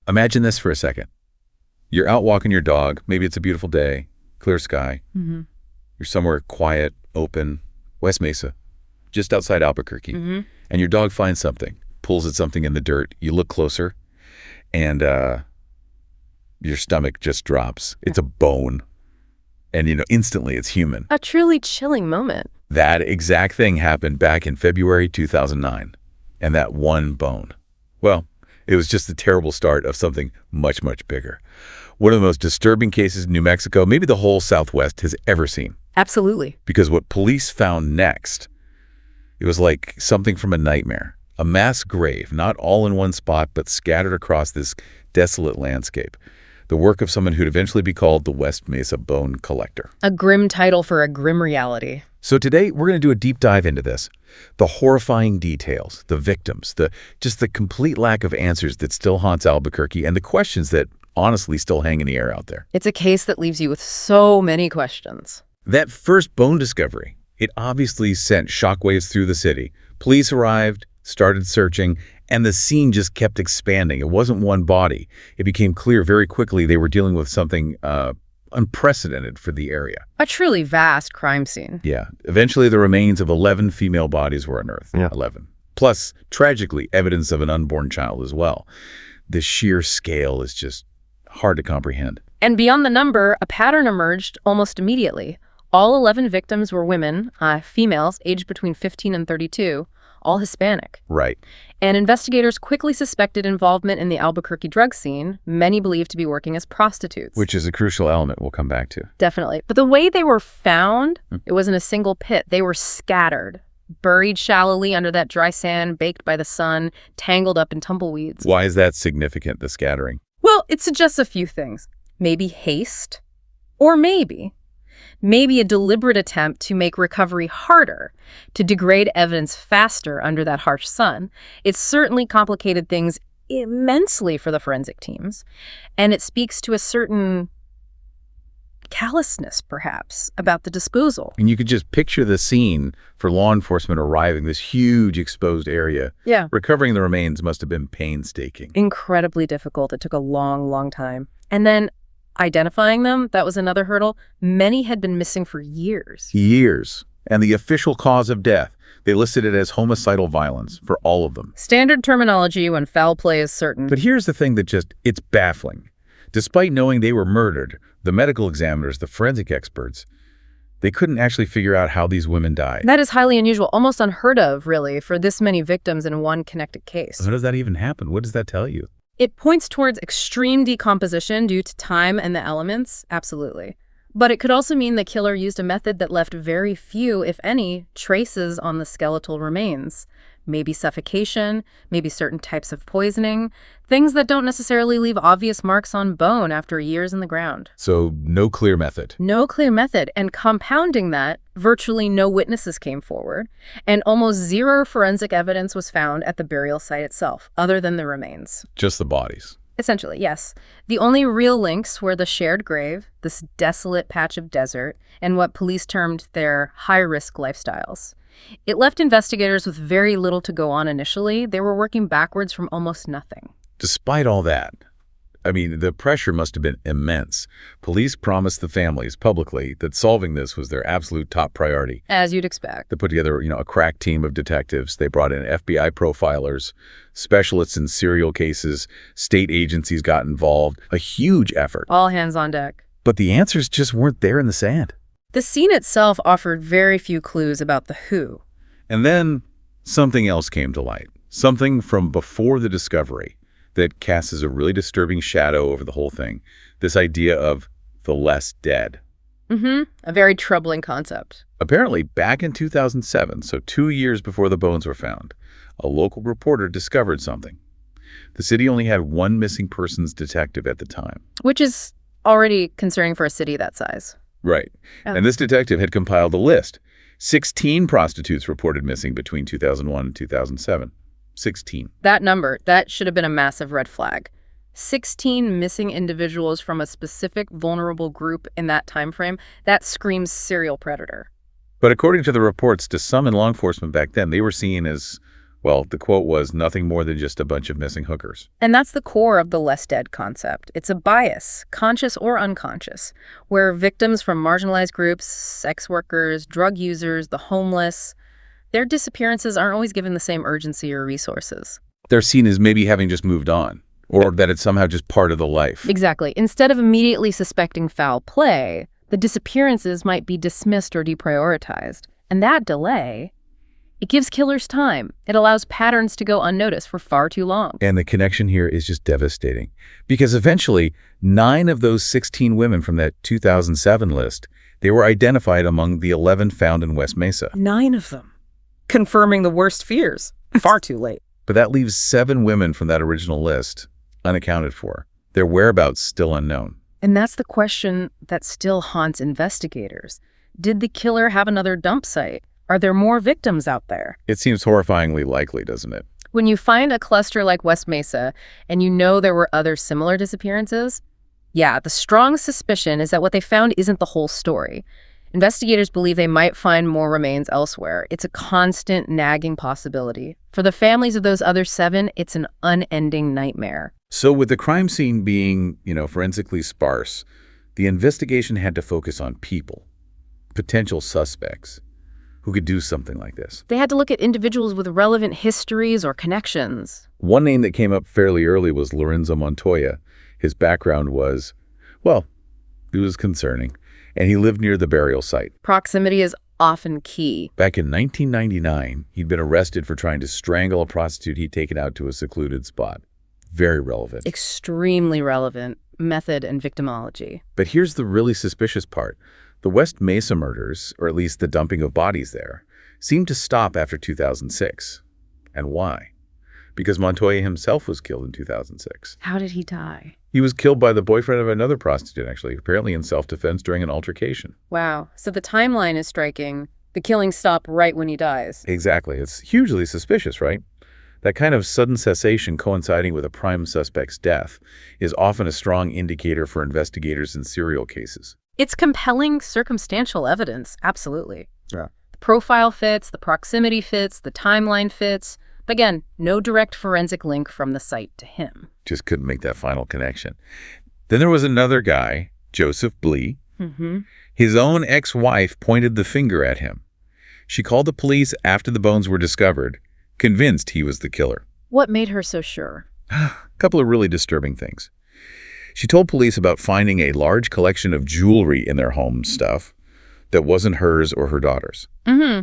Imagine this for a second. You're out walking your dog. Maybe it's a beautiful day, clear sky. Mm-hmm. You're somewhere quiet, open, West Mesa, just outside Albuquerque. Mm-hmm. And your dog finds something, pulls at something in the dirt. You look closer, and your stomach just drops. It's a bone. And, instantly it's human. A truly chilling moment. That exact thing happened back in February 2009. And that one bone. Well, it was just the terrible start of something much, much bigger. One of the most disturbing cases in New Mexico, maybe the whole Southwest has ever seen. Absolutely. Because what police found next, it was like something from a nightmare. A mass grave, not all in one spot, but scattered across this desolate landscape. The work of someone who'd eventually be called the West Mesa Bone Collector. A grim title for a grim reality. So today, we're going to do a deep dive into this. The horrifying details, the victims, just the complete lack of answers that still haunts Albuquerque, and the questions that honestly still hang in the air out there. It's a case that leaves you with so many questions. That first bone discovery, it obviously sent shockwaves through the city. Police arrived, started searching, and the scene just kept expanding. It wasn't one body. It became clear very quickly they were dealing with something unprecedented for the area. A truly vast crime scene. Yeah. Eventually, the remains of 11 female bodies were unearthed. Yeah. 11. Plus, tragically, evidence of an unborn child as well. The sheer scale is just hard to comprehend. And beyond the number, a pattern emerged almost immediately. All 11 victims were women, females aged between 15 and 32, all Hispanic. Right. And investigators quickly suspected involvement in the Albuquerque drug scene, many believed to be working as prostitutes. Which is a crucial element we'll come back to. Definitely. But the way they were found, it wasn't a single pit. They were scattered, buried shallowly under that dry sand, baked by the sun, tangled up in tumbleweeds. Why is that significant, the scattering? Well, it suggests a few things. Maybe haste, or maybe a deliberate attempt to make recovery harder, to degrade evidence faster under that harsh sun. It certainly complicated things immensely for the forensic teams, and it speaks to a certain callousness, perhaps, about the disposal. And you could just picture the scene for law enforcement arriving, this huge exposed area. Yeah. Recovering the remains must have been painstaking. Incredibly difficult. It took a long, long time. And then identifying them, that was another hurdle. Many had been missing for years. Years. And the official cause of death, they listed it as homicidal violence for all of them. Standard terminology when foul play is certain. But here's the thing that it's baffling. Despite knowing they were murdered, the medical examiners, the forensic experts, they couldn't actually figure out how these women died. That is highly unusual, almost unheard of, really, for this many victims in one connected case. How does that even happen? What does that tell you? It points towards extreme decomposition due to time and the elements, absolutely. But it could also mean the killer used a method that left very few, if any, traces on the skeletal remains. Maybe suffocation, maybe certain types of poisoning, things that don't necessarily leave obvious marks on bone after years in the ground. So no clear method. No clear method. And compounding that, virtually no witnesses came forward, and almost zero forensic evidence was found at the burial site itself, other than the remains. Just the bodies. Essentially, yes. The only real links were the shared grave, this desolate patch of desert, and what police termed their high-risk lifestyles. It left investigators with very little to go on initially. They were working backwards from almost nothing. Despite all that, the pressure must have been immense. Police promised the families publicly that solving this was their absolute top priority. As you'd expect. They put together, a crack team of detectives. They brought in FBI profilers, specialists in serial cases, state agencies got involved. A huge effort. All hands on deck. But the answers just weren't there in the sand. The scene itself offered very few clues about the who. And then something else came to light. Something from before the discovery that casts a really disturbing shadow over the whole thing. This idea of the less dead. A very troubling concept. Apparently, back in 2007, so 2 years before the bones were found, a local reporter discovered something. The city only had one missing persons detective at the time. Which is already concerning for a city that size. Right. Oh. And this detective had compiled a list. 16 prostitutes reported missing between 2001 and 2007. 16. That number, that should have been a massive red flag. 16 missing individuals from a specific vulnerable group in that time frame, that screams serial predator. But according to the reports, to some in law enforcement back then, they were seen as Well, the quote was nothing more than just a bunch of missing hookers. And that's the core of the less dead concept. It's a bias, conscious or unconscious, where victims from marginalized groups, sex workers, drug users, the homeless, their disappearances aren't always given the same urgency or resources. They're seen as maybe having just moved on, or that it's somehow just part of the life. Exactly. Instead of immediately suspecting foul play, the disappearances might be dismissed or deprioritized. And that delay, it gives killers time. It allows patterns to go unnoticed for far too long. And the connection here is just devastating. Because eventually, 9 of those 16 women from that 2007 list, they were identified among the 11 found in West Mesa. 9 of them. Confirming the worst fears. Far too late. But that leaves 7 women from that original list unaccounted for. Their whereabouts still unknown. And that's the question that still haunts investigators. Did the killer have another dump site? Are there more victims out there? It seems horrifyingly likely, doesn't it? When you find a cluster like West Mesa and you know there were other similar disappearances, yeah, the strong suspicion is that what they found isn't the whole story. Investigators believe they might find more remains elsewhere. It's a constant, nagging possibility. For the families of those other 7, it's an unending nightmare. So with the crime scene being, forensically sparse, the investigation had to focus on people, potential suspects, who could do something like this. They had to look at individuals with relevant histories or connections. One name that came up fairly early was Lorenzo Montoya. His background was, well, it was concerning, and he lived near the burial site. Proximity is often key. Back in 1999, he'd been arrested for trying to strangle a prostitute he'd taken out to a secluded spot. Very relevant. Extremely relevant method and victimology. But here's the really suspicious part. The West Mesa murders, or at least the dumping of bodies there, seemed to stop after 2006. And why? Because Montoya himself was killed in 2006. How did he die? He was killed by the boyfriend of another prostitute, actually, apparently in self-defense during an altercation. Wow. So the timeline is striking. The killings stop right when he dies. Exactly. It's hugely suspicious, right? That kind of sudden cessation coinciding with a prime suspect's death is often a strong indicator for investigators in serial cases. It's compelling circumstantial evidence, absolutely. Yeah. The profile fits, the proximity fits, the timeline fits. But again, no direct forensic link from the site to him. Just couldn't make that final connection. Then there was another guy, Joseph Blee. Mm-hmm. His own ex-wife pointed the finger at him. She called the police after the bones were discovered, convinced he was the killer. What made her so sure? A couple of really disturbing things. She told police about finding a large collection of jewelry in their home stuff that wasn't hers or her daughter's. Mm-hmm.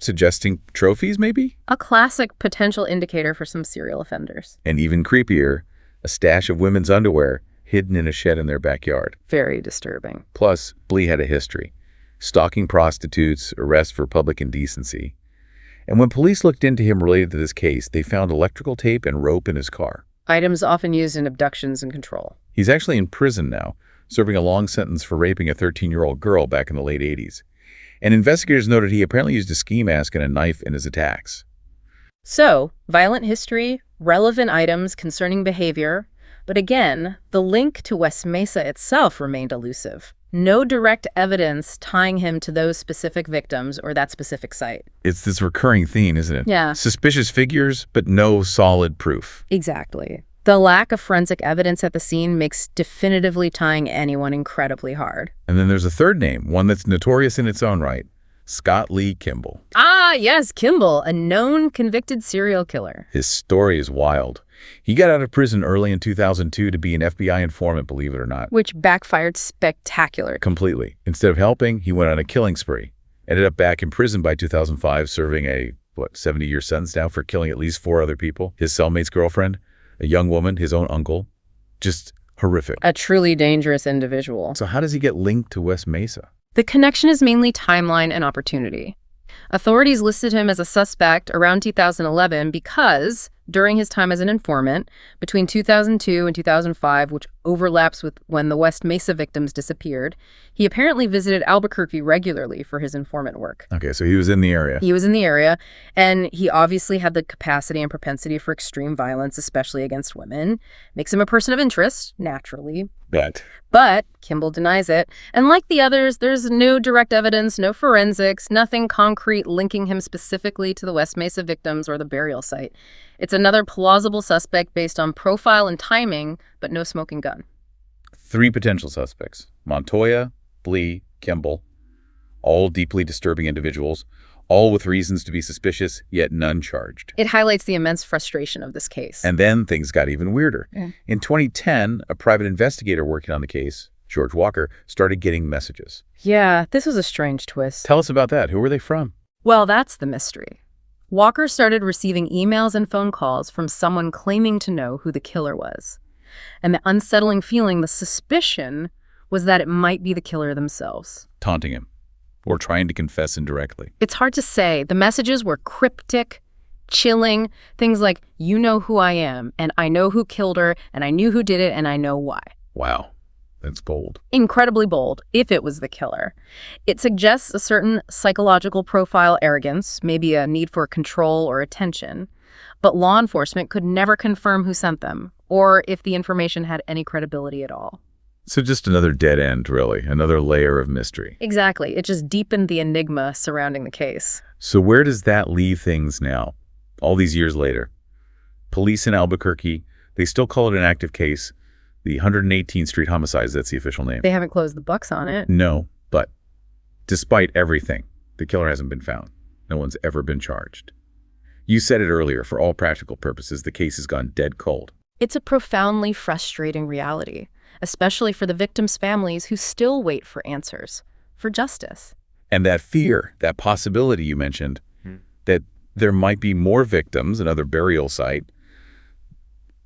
Suggesting trophies, maybe? A classic potential indicator for some serial offenders. And even creepier, a stash of women's underwear hidden in a shed in their backyard. Very disturbing. Plus, Blee had a history. Stalking prostitutes, arrests for public indecency. And when police looked into him related to this case, they found electrical tape and rope in his car. Items often used in abductions and control. He's actually in prison now, serving a long sentence for raping a 13-year-old girl back in the late 80s. And investigators noted he apparently used a ski mask and a knife in his attacks. So, violent history, relevant items concerning behavior, but again, the link to West Mesa itself remained elusive. No direct evidence tying him to those specific victims or that specific site. It's this recurring theme, isn't it? Yeah. Suspicious figures, but no solid proof. Exactly. The lack of forensic evidence at the scene makes definitively tying anyone incredibly hard. And then there's a third name, one that's notorious in its own right, Scott Lee Kimball. Ah, yes, Kimball, a known convicted serial killer. His story is wild. He got out of prison early in 2002 to be an FBI informant, believe it or not. Which backfired spectacularly. Completely. Instead of helping, he went on a killing spree. Ended up back in prison by 2005, serving a, 70-year sentence now for killing at least 4 other people. His cellmate's girlfriend, a young woman, his own uncle. Just horrific. A truly dangerous individual. So how does he get linked to West Mesa? The connection is mainly timeline and opportunity. Authorities listed him as a suspect around 2011 because, during his time as an informant, between 2002 and 2005, which overlaps with when the West Mesa victims disappeared. He apparently visited Albuquerque regularly for his informant work. Okay, so he was in the area. He was in the area, and he obviously had the capacity and propensity for extreme violence, especially against women. Makes him a person of interest, naturally. But Kimball denies it. And like the others, there's no direct evidence, no forensics, nothing concrete linking him specifically to the West Mesa victims or the burial site. It's another plausible suspect based on profile and timing, but no smoking gun. 3 potential suspects: Montoya, Blee, Kimball. All deeply disturbing individuals, all with reasons to be suspicious, yet none charged. It highlights the immense frustration of this case. And then things got even weirder. In 2010, a private investigator working on the case, George Walker, started getting messages. Yeah, this was a strange twist. Tell us about that. Who were they from? Well, that's the mystery. Walker started receiving emails and phone calls from someone claiming to know who the killer was. And the unsettling feeling, the suspicion, was that it might be the killer themselves. Taunting him. Or trying to confess indirectly. It's hard to say. The messages were cryptic, chilling, things like, you know who I am, and I know who killed her, and I knew who did it, and I know why. Wow, that's bold. Incredibly bold, if it was the killer. It suggests a certain psychological profile arrogance, maybe a need for control or attention, but law enforcement could never confirm who sent them, or if the information had any credibility at all. So just another dead end, really, another layer of mystery. Exactly. It just deepened the enigma surrounding the case. So where does that leave things now, all these years later? Police in Albuquerque, they still call it an active case. The 118 Street Homicides, that's the official name. They haven't closed the books on it. No, but despite everything, the killer hasn't been found. No one's ever been charged. You said it earlier, for all practical purposes, the case has gone dead cold. It's a profoundly frustrating reality, especially for the victims' families who still wait for answers, for justice. And that fear, that possibility you mentioned, that there might be more victims, another burial site,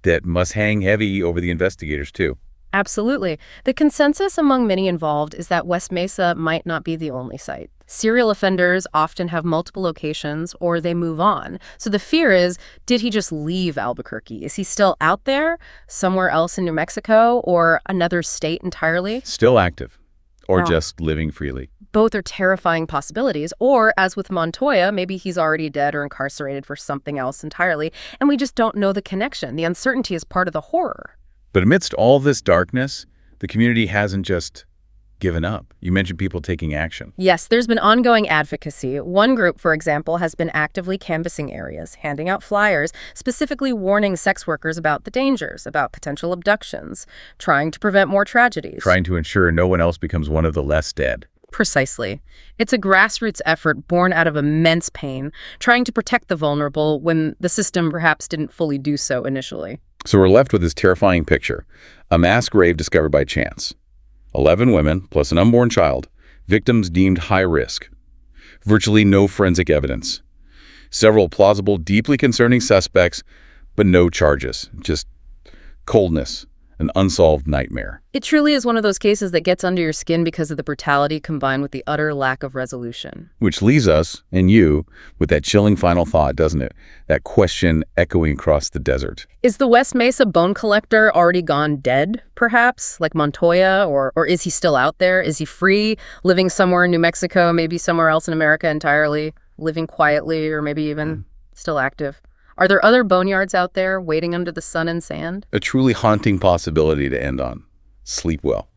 that must hang heavy over the investigators too. Absolutely. The consensus among many involved is that West Mesa might not be the only site. Serial offenders often have multiple locations or they move on. So the fear is, did he just leave Albuquerque? Is he still out there, somewhere else in New Mexico, or another state entirely? Still active, or Wow. just living freely. Both are terrifying possibilities. Or, as with Montoya, maybe he's already dead or incarcerated for something else entirely, and we just don't know the connection. The uncertainty is part of the horror. But amidst all this darkness, the community hasn't just given up. You mentioned people taking action. Yes, there's been ongoing advocacy. One group, for example, has been actively canvassing areas, handing out flyers, specifically warning sex workers about the dangers, about potential abductions, trying to prevent more tragedies. Trying to ensure no one else becomes one of the less dead. Precisely. It's a grassroots effort born out of immense pain, trying to protect the vulnerable when the system perhaps didn't fully do so initially. So we're left with this terrifying picture. A mass grave discovered by chance. 11 women, plus an unborn child. Victims deemed high risk. Virtually no forensic evidence. Several plausible, deeply concerning suspects, but no charges. Just coldness. An unsolved nightmare. It truly is one of those cases that gets under your skin because of the brutality combined with the utter lack of resolution. Which leaves us, and you, with that chilling final thought, doesn't it? That question echoing across the desert. Is the West Mesa Bone Collector already gone dead, perhaps, like Montoya, or is he still out there? Is he free, living somewhere in New Mexico, maybe somewhere else in America entirely, living quietly, or maybe even still active? Are there other boneyards out there waiting under the sun and sand? A truly haunting possibility to end on. Sleep well.